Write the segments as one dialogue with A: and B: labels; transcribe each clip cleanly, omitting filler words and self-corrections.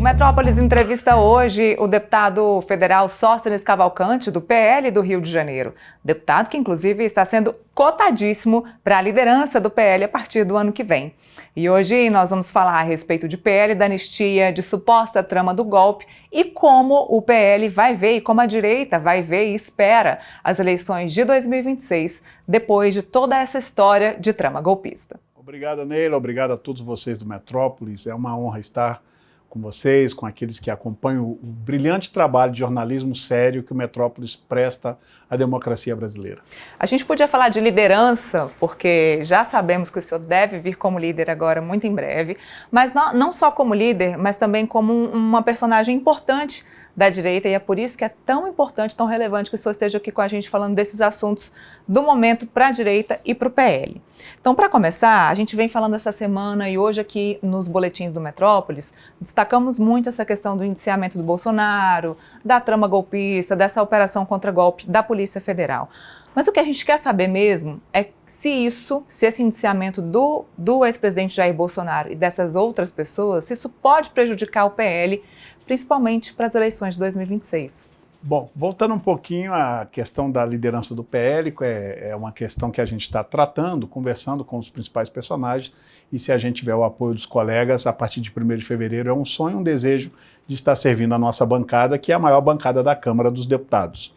A: Metrópolis entrevista hoje o deputado federal Sóstenes Cavalcante, do PL do Rio de Janeiro. Deputado que, inclusive, está sendo cotadíssimo para a liderança do PL a partir do ano que vem. E hoje nós vamos falar a respeito de PL, da anistia, de suposta trama do golpe e como o PL vai ver e como a direita vai ver e espera as eleições de 2026, depois de toda essa história de trama golpista.
B: Obrigado, Neila. Obrigado a todos vocês do Metrópolis. É uma honra estar com vocês, com aqueles que acompanham o brilhante trabalho de jornalismo sério que o Metrópolis presta à democracia brasileira.
A: A gente podia falar de liderança, porque já sabemos que o senhor deve vir como líder agora muito em breve, mas não só como líder, mas também como uma personagem importante da direita, e é por isso que é tão importante, tão relevante que o senhor esteja aqui com a gente falando desses assuntos do momento para a direita e para o PL. Então, para começar, a gente vem falando essa semana e hoje aqui nos boletins do Metrópolis, destacamos muito essa questão do indiciamento do Bolsonaro, da trama golpista, dessa operação contra golpe da Polícia Federal. Mas o que a gente quer saber mesmo é se esse indiciamento do ex-presidente Jair Bolsonaro e dessas outras pessoas, se isso pode prejudicar o PL, principalmente para as eleições de 2026.
B: Bom, voltando um pouquinho à questão da liderança do PL, é uma questão que a gente está tratando, conversando com os principais personagens, e se a gente tiver o apoio dos colegas, a partir de 1º de fevereiro, é um sonho, um desejo de estar servindo a nossa bancada, que é a maior bancada da Câmara dos Deputados.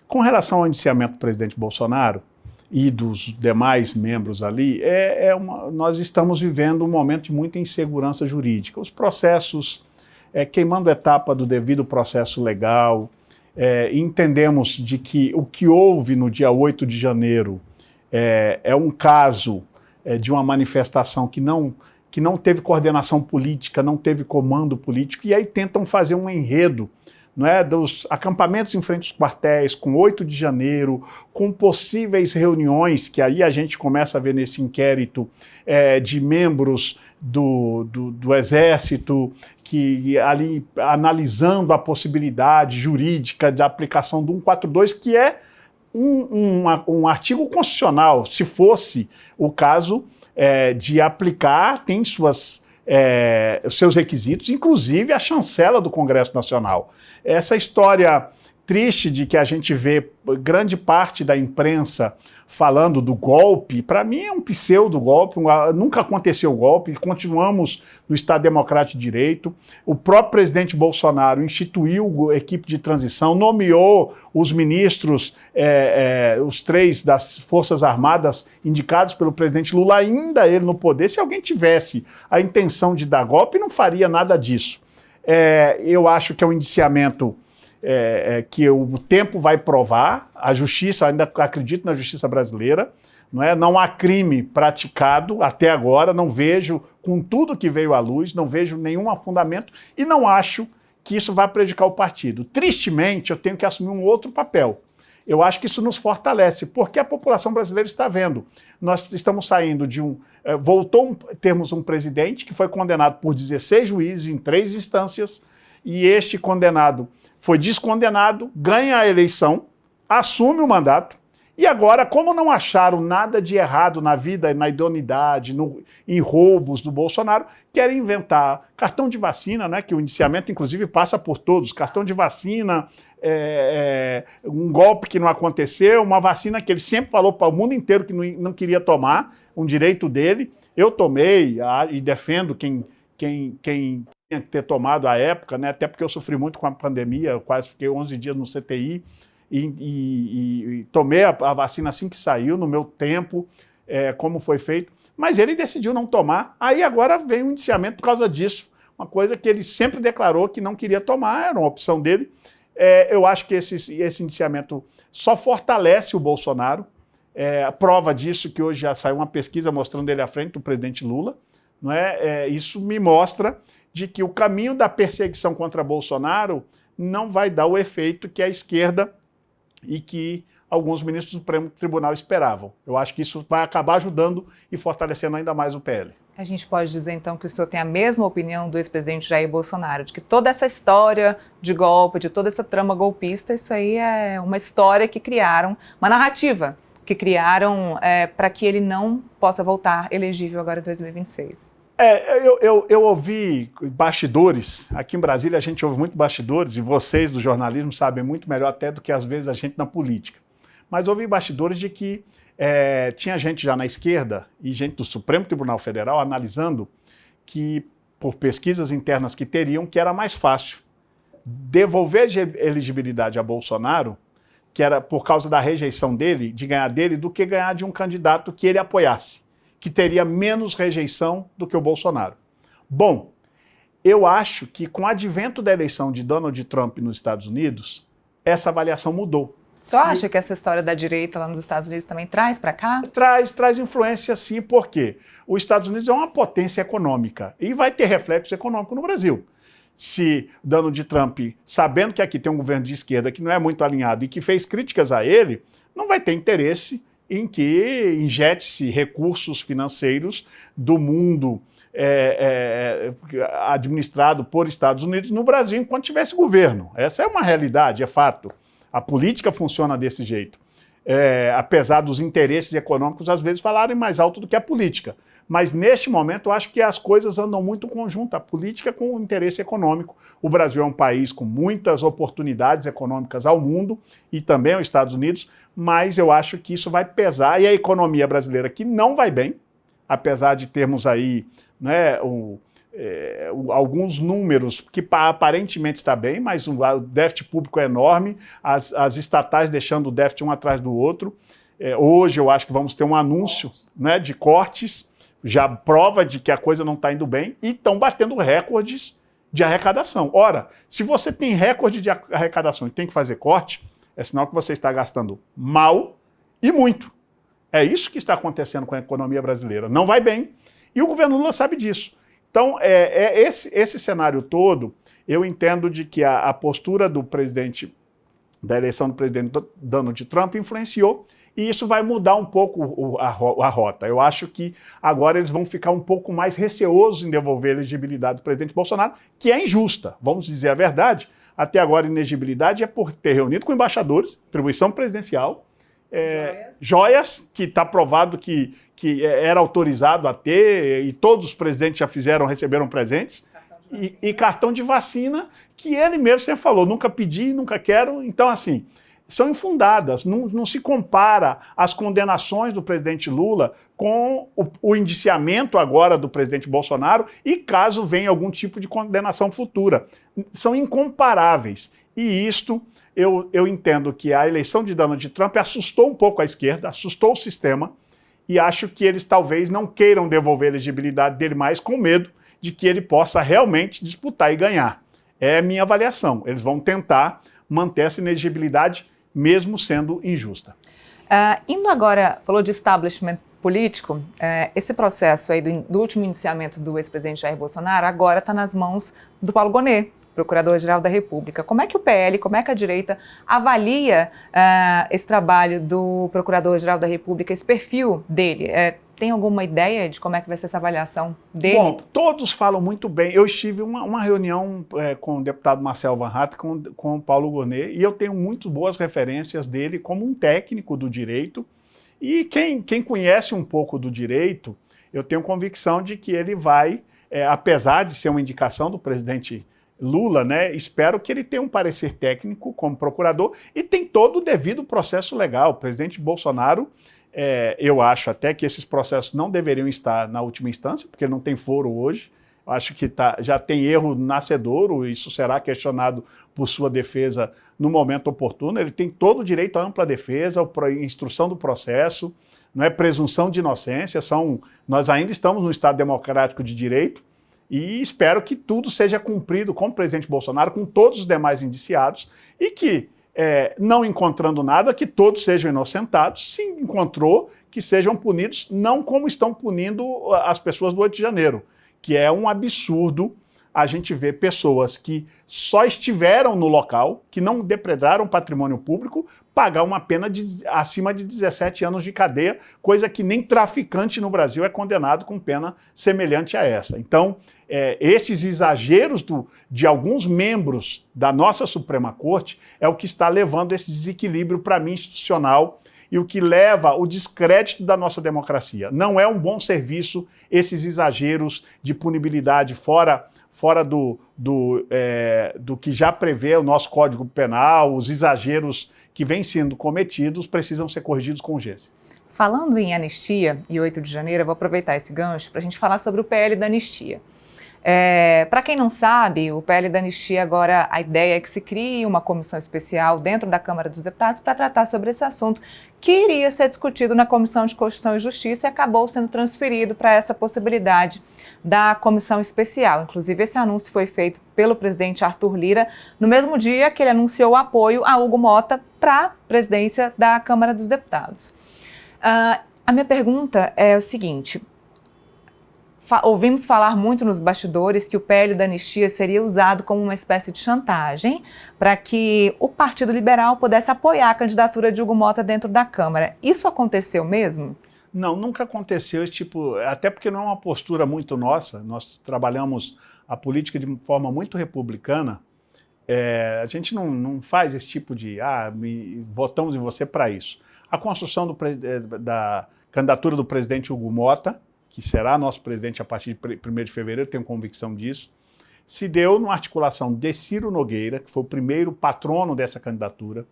B: Com relação ao indiciamento do presidente Bolsonaro e dos demais membros ali, nós estamos vivendo um momento de muita insegurança jurídica. Os processos, queimando a etapa do devido processo legal, entendemos de que o que houve no dia 8 de janeiro é um caso de uma manifestação que não teve coordenação política, não teve comando político, e aí tentam fazer um enredo, não é, dos acampamentos em frente aos quartéis, com 8 de janeiro, com possíveis reuniões, que aí a gente começa a ver nesse inquérito de membros do Exército, que ali analisando a possibilidade jurídica da aplicação do 142, que é um artigo constitucional. Se fosse o caso de aplicar, tem os seus requisitos, inclusive a chancela do Congresso Nacional. Essa história triste de que a gente vê grande parte da imprensa falando do golpe, para mim é um pseudo-golpe, nunca aconteceu o golpe, continuamos no Estado Democrático de Direito. O próprio presidente Bolsonaro instituiu a equipe de transição, nomeou os ministros, os 3 das Forças Armadas indicados pelo presidente Lula, ainda ele no poder. Se alguém tivesse a intenção de dar golpe, não faria nada disso. Eu acho que é um indiciamento que o tempo vai provar, a justiça, ainda acredito na justiça brasileira, não há crime praticado até agora, não vejo, com tudo que veio à luz, não vejo nenhum fundamento e não acho que isso vai prejudicar o partido. Tristemente, eu tenho que assumir um outro papel. Eu acho que isso nos fortalece, porque a população brasileira está vendo. Nós estamos saindo de temos um presidente que foi condenado por 16 juízes em 3 instâncias, e este condenado foi descondenado, ganha a eleição, assume o mandato, e agora, como não acharam nada de errado na vida, na idoneidade, em roubos do Bolsonaro, querem inventar cartão de vacina, né, que o indiciamento, inclusive, passa por todos, cartão de vacina, um golpe que não aconteceu, uma vacina que ele sempre falou para o mundo inteiro que não queria tomar, um direito dele. Eu tomei e defendo quem tinha que ter tomado à época, né? Até porque eu sofri muito com a pandemia, eu quase fiquei 11 dias no CTI e tomei a vacina assim que saiu, no meu tempo, como foi feito, mas ele decidiu não tomar. Aí agora vem um indiciamento por causa disso, uma coisa que ele sempre declarou que não queria tomar, era uma opção dele. Eu acho que esse indiciamento só fortalece o Bolsonaro. A prova disso que hoje já saiu uma pesquisa mostrando ele à frente do presidente Lula, não é? Isso me mostra de que o caminho da perseguição contra Bolsonaro não vai dar o efeito que a esquerda e que alguns ministros do Supremo Tribunal esperavam. Eu acho que isso vai acabar ajudando e fortalecendo ainda mais o PL.
A: A gente pode dizer, então, que o senhor tem a mesma opinião do ex-presidente Jair Bolsonaro, de que toda essa história de golpe, de toda essa trama golpista, isso aí é uma história que criaram, uma narrativa que criaram para que ele não possa voltar elegível agora em 2026.
B: Eu ouvi bastidores, aqui em Brasília a gente ouve muito bastidores, e vocês do jornalismo sabem muito melhor até do que às vezes a gente na política. Mas ouvi bastidores de que tinha gente já na esquerda e gente do Supremo Tribunal Federal analisando que, por pesquisas internas que teriam, que era mais fácil devolver elegibilidade a Bolsonaro, que era por causa da rejeição dele, de ganhar dele, do que ganhar de um candidato que ele apoiasse, que teria menos rejeição do que o Bolsonaro. Bom, eu acho que com o advento da eleição de Donald Trump nos Estados Unidos, essa avaliação mudou.
A: Você acha que essa história da direita lá nos Estados Unidos também traz para cá?
B: Traz influência, sim, porque os Estados Unidos é uma potência econômica e vai ter reflexo econômico no Brasil. Se Donald Trump, sabendo que aqui tem um governo de esquerda que não é muito alinhado e que fez críticas a ele, não vai ter interesse em que injete-se recursos financeiros do mundo administrado por Estados Unidos no Brasil enquanto tivesse governo. Essa é uma realidade, é fato. A política funciona desse jeito. Apesar dos interesses econômicos às vezes falarem mais alto do que a política. Mas neste momento eu acho que as coisas andam muito conjuntas, a política com o interesse econômico. O Brasil é um país com muitas oportunidades econômicas ao mundo e também aos Estados Unidos, mas eu acho que isso vai pesar e a economia brasileira que não vai bem, apesar de termos aí, né, alguns números que aparentemente está bem, mas o déficit público é enorme, as estatais deixando o déficit um atrás do outro. Hoje eu acho que vamos ter um anúncio, né, de cortes, já prova de que a coisa não está indo bem, e estão batendo recordes de arrecadação. Ora, se você tem recorde de arrecadação e tem que fazer corte, é sinal que você está gastando mal e muito. É isso que está acontecendo com a economia brasileira. Não vai bem, e o governo Lula sabe disso. Então, esse cenário todo, eu entendo de que a postura do presidente, da eleição do presidente Donald Trump influenciou, e isso vai mudar um pouco a rota. Eu acho que agora eles vão ficar um pouco mais receosos em devolver a elegibilidade do presidente Bolsonaro, que é injusta, vamos dizer a verdade. Até agora a inegibilidade é por ter reunido com embaixadores, atribuição presidencial, joias, que está provado que era autorizado a ter, e todos os presidentes já receberam presentes, e cartão de vacina, que ele mesmo sempre falou, nunca pedi, nunca quero. Então, assim, são infundadas, não se compara as condenações do presidente Lula com o indiciamento agora do presidente Bolsonaro e caso venha algum tipo de condenação futura. São incomparáveis. E isto, eu entendo que a eleição de Donald Trump assustou um pouco a esquerda, assustou o sistema, e acho que eles talvez não queiram devolver a elegibilidade dele mais com medo de que ele possa realmente disputar e ganhar. É a minha avaliação. Eles vão tentar manter essa inegibilidade mesmo sendo injusta.
A: Indo agora, falou de establishment político, esse processo aí do último indiciamento do ex-presidente Jair Bolsonaro agora está nas mãos do Paulo Gonet, Procurador-Geral da República. Como é que o PL, como é que a direita avalia esse trabalho do Procurador-Geral da República, esse perfil dele? Tem alguma ideia de como é que vai ser essa avaliação dele?
B: Bom, todos falam muito bem. Eu estive uma reunião com o deputado Marcel Van Hatten, com o Paulo Gonet, e eu tenho muito boas referências dele como um técnico do direito. E quem conhece um pouco do direito, eu tenho convicção de que ele vai, apesar de ser uma indicação do presidente Lula, né, espero que ele tenha um parecer técnico como procurador e tem todo o devido processo legal. O presidente Bolsonaro, eu acho até que esses processos não deveriam estar na última instância, porque não tem foro hoje. Eu acho que já tem erro nascedouro, isso será questionado por sua defesa no momento oportuno. Ele tem todo o direito à ampla defesa, à instrução do processo, não é presunção de inocência. Nós ainda estamos num Estado democrático de direito, e espero que tudo seja cumprido com o presidente Bolsonaro, com todos os demais indiciados, e que, não encontrando nada, que todos sejam inocentados. Se encontrou, que sejam punidos, não como estão punindo as pessoas do 8 de janeiro, que é um absurdo a gente ver pessoas que só estiveram no local, que não depredaram patrimônio público, pagar uma pena acima de 17 anos de cadeia, coisa que nem traficante no Brasil é condenado com pena semelhante a essa. Então, esses exageros de alguns membros da nossa Suprema Corte é o que está levando esse desequilíbrio, para mim, institucional, e o que leva ao descrédito da nossa democracia. Não é um bom serviço esses exageros de punibilidade fora do que já prevê o nosso Código Penal, os exageros que vêm sendo cometidos precisam ser corrigidos com urgência.
A: Falando em anistia e 8 de janeiro, eu vou aproveitar esse gancho para a gente falar sobre o PL da anistia. Para quem não sabe, o PL da anistia agora, a ideia é que se crie uma comissão especial dentro da Câmara dos Deputados para tratar sobre esse assunto que iria ser discutido na Comissão de Constituição e Justiça e acabou sendo transferido para essa possibilidade da comissão especial. Inclusive, esse anúncio foi feito pelo presidente Arthur Lira no mesmo dia que ele anunciou o apoio a Hugo Mota para a presidência da Câmara dos Deputados. A minha pergunta é o seguinte: ouvimos falar muito nos bastidores que o PL da anistia seria usado como uma espécie de chantagem para que o Partido Liberal pudesse apoiar a candidatura de Hugo Mota dentro da Câmara. Isso aconteceu mesmo?
B: Não, nunca aconteceu esse tipo, até porque não é uma postura muito nossa, nós trabalhamos a política de forma muito republicana, a gente não faz esse tipo de, votamos em você para isso. A construção da candidatura do presidente Hugo Mota, que será nosso presidente a partir de 1º de fevereiro, tenho convicção disso, se deu numa articulação de Ciro Nogueira, que foi o primeiro patrono dessa candidatura,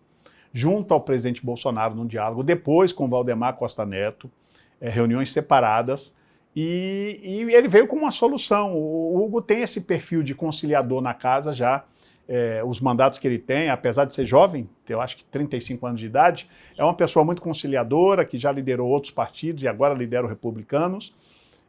B: junto ao presidente Bolsonaro num diálogo, depois com Valdemar Costa Neto, reuniões separadas, e ele veio com uma solução. O Hugo tem esse perfil de conciliador na casa já, os mandatos que ele tem, apesar de ser jovem, eu acho que 35 anos de idade, é uma pessoa muito conciliadora, que já liderou outros partidos e agora lidera os republicanos,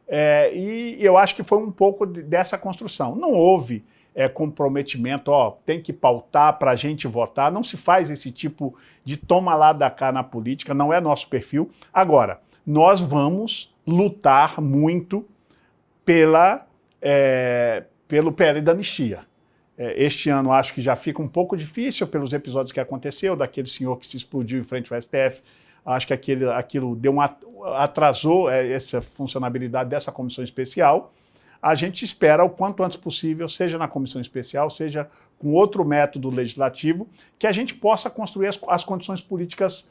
B: e eu acho que foi um pouco dessa construção. Não houve comprometimento, tem que pautar para a gente votar, não se faz esse tipo de toma lá da cá na política, não é nosso perfil. Agora, nós vamos lutar muito pelo PL da anistia. Este ano acho que já fica um pouco difícil pelos episódios que aconteceu, daquele senhor que se explodiu em frente ao STF. Acho que aquilo atrasou essa funcionabilidade dessa comissão especial. A gente espera o quanto antes possível, seja na comissão especial, seja com outro método legislativo, que a gente possa construir as condições políticas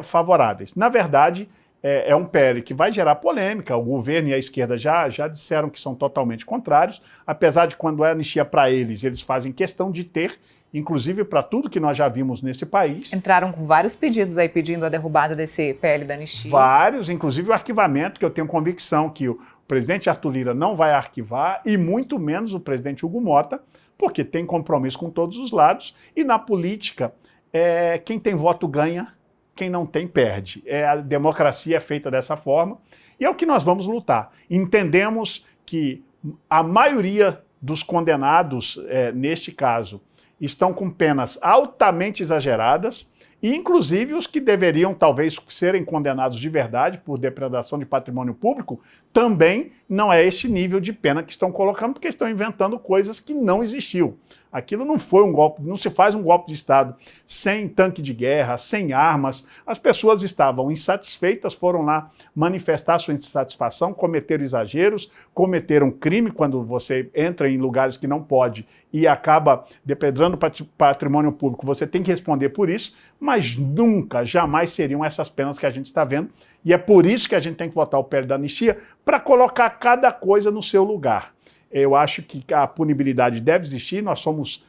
B: favoráveis. Na verdade, é um PL que vai gerar polêmica, o governo e a esquerda já disseram que são totalmente contrários, apesar de quando é anistia para eles fazem questão de ter, inclusive para tudo que nós já vimos nesse país.
A: Entraram com vários pedidos aí pedindo a derrubada desse PL da anistia.
B: Vários, inclusive o arquivamento, que eu tenho convicção que o presidente Arthur Lira não vai arquivar, e muito menos o presidente Hugo Mota, porque tem compromisso com todos os lados, e na política, quem tem voto ganha, quem não tem perde. A democracia é feita dessa forma e é o que nós vamos lutar. Entendemos que a maioria dos condenados, neste caso, estão com penas altamente exageradas e inclusive os que deveriam talvez serem condenados de verdade por depredação de patrimônio público também não é este nível de pena que estão colocando, porque estão inventando coisas que não existiu. Aquilo não foi um golpe, não se faz um golpe de Estado sem tanque de guerra, sem armas. As pessoas estavam insatisfeitas, foram lá manifestar sua insatisfação, cometeram exageros, cometeram crime quando você entra em lugares que não pode e acaba depredrando patrimônio público. Você tem que responder por isso, mas nunca, jamais seriam essas penas que a gente está vendo. E é por isso que a gente tem que votar o PL da anistia, para colocar cada coisa no seu lugar. Eu acho que a punibilidade deve existir, nós somos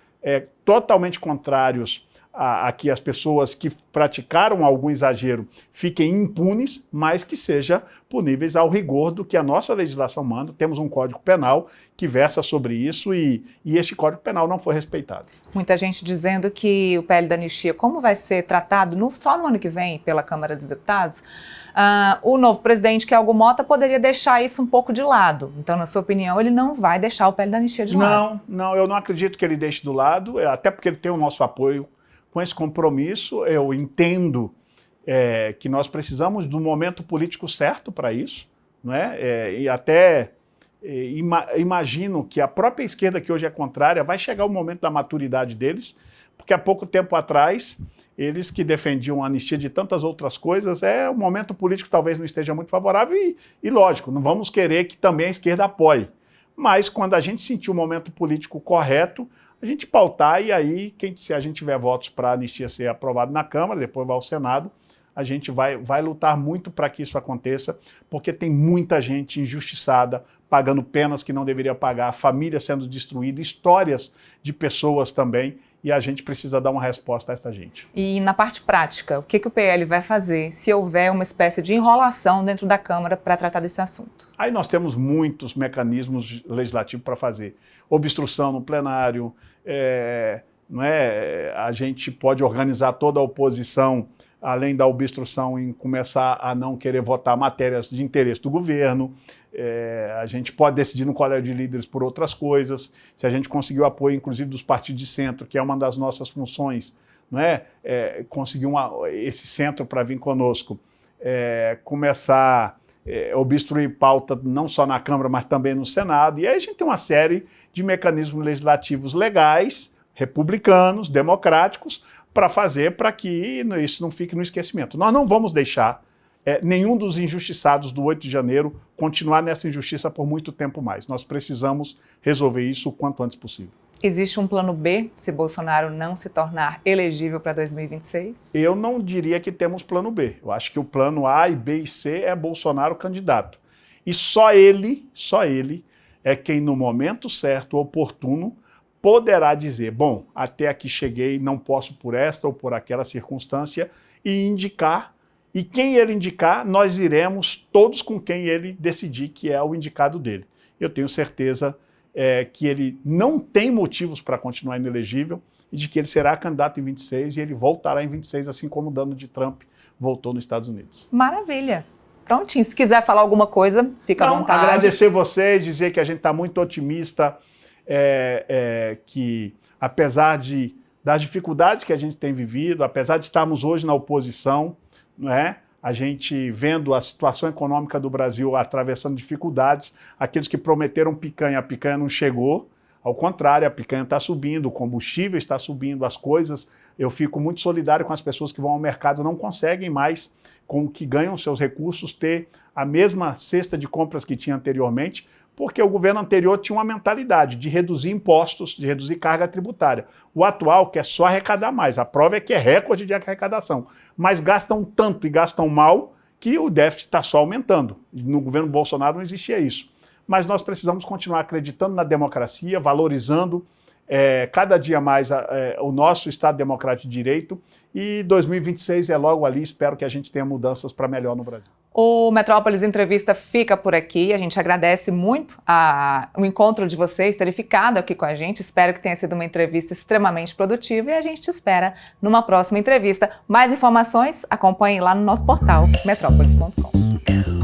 B: totalmente contrários a que as pessoas que praticaram algum exagero fiquem impunes, mas que sejam puníveis ao rigor do que a nossa legislação manda. Temos um Código Penal que versa sobre isso e este Código Penal não foi respeitado.
A: Muita gente dizendo que o PL da anistia, como vai ser tratado só no ano que vem pela Câmara dos Deputados, o novo presidente, que é Hugo Mota, poderia deixar isso um pouco de lado. Então, na sua opinião, ele não vai deixar o PL da anistia de lado?
B: Não, eu não acredito que ele deixe do lado, até porque ele tem o nosso apoio. Com esse compromisso, eu entendo que nós precisamos do momento político certo para isso, não é? E até imagino que a própria esquerda, que hoje é contrária, vai chegar o momento da maturidade deles, porque há pouco tempo atrás, eles que defendiam a anistia de tantas outras coisas, o momento político talvez não esteja muito favorável e lógico, não vamos querer que também a esquerda apoie. Mas quando a gente sentir o momento político correto, a gente pautar e aí, se a gente tiver votos para a anistia ser aprovado na Câmara, depois vai ao Senado, a gente vai lutar muito para que isso aconteça, porque tem muita gente injustiçada, pagando penas que não deveria pagar, família sendo destruída, histórias de pessoas também, e a gente precisa dar uma resposta a essa gente.
A: E na parte prática, o que o PL vai fazer se houver uma espécie de enrolação dentro da Câmara para tratar desse assunto?
B: Aí nós temos muitos mecanismos legislativos para fazer. Obstrução no plenário, a gente pode organizar toda a oposição, além da obstrução, em começar a não querer votar matérias de interesse do governo. A gente pode decidir no colégio de líderes por outras coisas. Se a gente conseguir o apoio, inclusive, dos partidos de centro, que é uma das nossas funções, conseguir esse centro para vir conosco, começar a obstruir pauta não só na Câmara, mas também no Senado. E aí a gente tem uma série de mecanismos legislativos legais, republicanos, democráticos, para fazer para que isso não fique no esquecimento. Nós não vamos deixar nenhum dos injustiçados do 8 de janeiro continuar nessa injustiça por muito tempo mais. Nós precisamos resolver isso o quanto antes possível.
A: Existe um plano B se Bolsonaro não se tornar elegível para 2026?
B: Eu não diria que temos plano B. Eu acho que o plano A, e B e C é Bolsonaro candidato. E só ele é quem no momento certo, oportuno, poderá dizer, bom, até aqui cheguei, não posso por esta ou por aquela circunstância, e indicar. E quem ele indicar, nós iremos todos com quem ele decidir que é o indicado dele. Eu tenho certeza que ele não tem motivos para continuar inelegível e de que ele será candidato em 26 e ele voltará em 26, assim como o Donald Trump voltou nos Estados Unidos.
A: Maravilha. Prontinho. Se quiser falar alguma coisa, fica à vontade.
B: Agradecer vocês, dizer que a gente está muito otimista, que apesar das dificuldades que a gente tem vivido, apesar de estarmos hoje na oposição, a gente vendo a situação econômica do Brasil atravessando dificuldades, aqueles que prometeram a picanha não chegou, ao contrário, a picanha está subindo, o combustível está subindo, as coisas, eu fico muito solidário com as pessoas que vão ao mercado, não conseguem mais, com o que ganham seus recursos, ter a mesma cesta de compras que tinha anteriormente, porque o governo anterior tinha uma mentalidade de reduzir impostos, de reduzir carga tributária. O atual quer só arrecadar mais. A prova é que é recorde de arrecadação. Mas gastam tanto e gastam mal que o déficit está só aumentando. No governo Bolsonaro não existia isso. Mas nós precisamos continuar acreditando na democracia, valorizando cada dia mais o nosso Estado Democrático de Direito. E 2026 é logo ali. Espero que a gente tenha mudanças para melhor no Brasil.
A: O Metrópolis Entrevista fica por aqui. A gente agradece muito o encontro de vocês, terem ficado aqui com a gente. Espero que tenha sido uma entrevista extremamente produtiva e a gente te espera numa próxima entrevista. Mais informações, acompanhem lá no nosso portal metrópolis.com.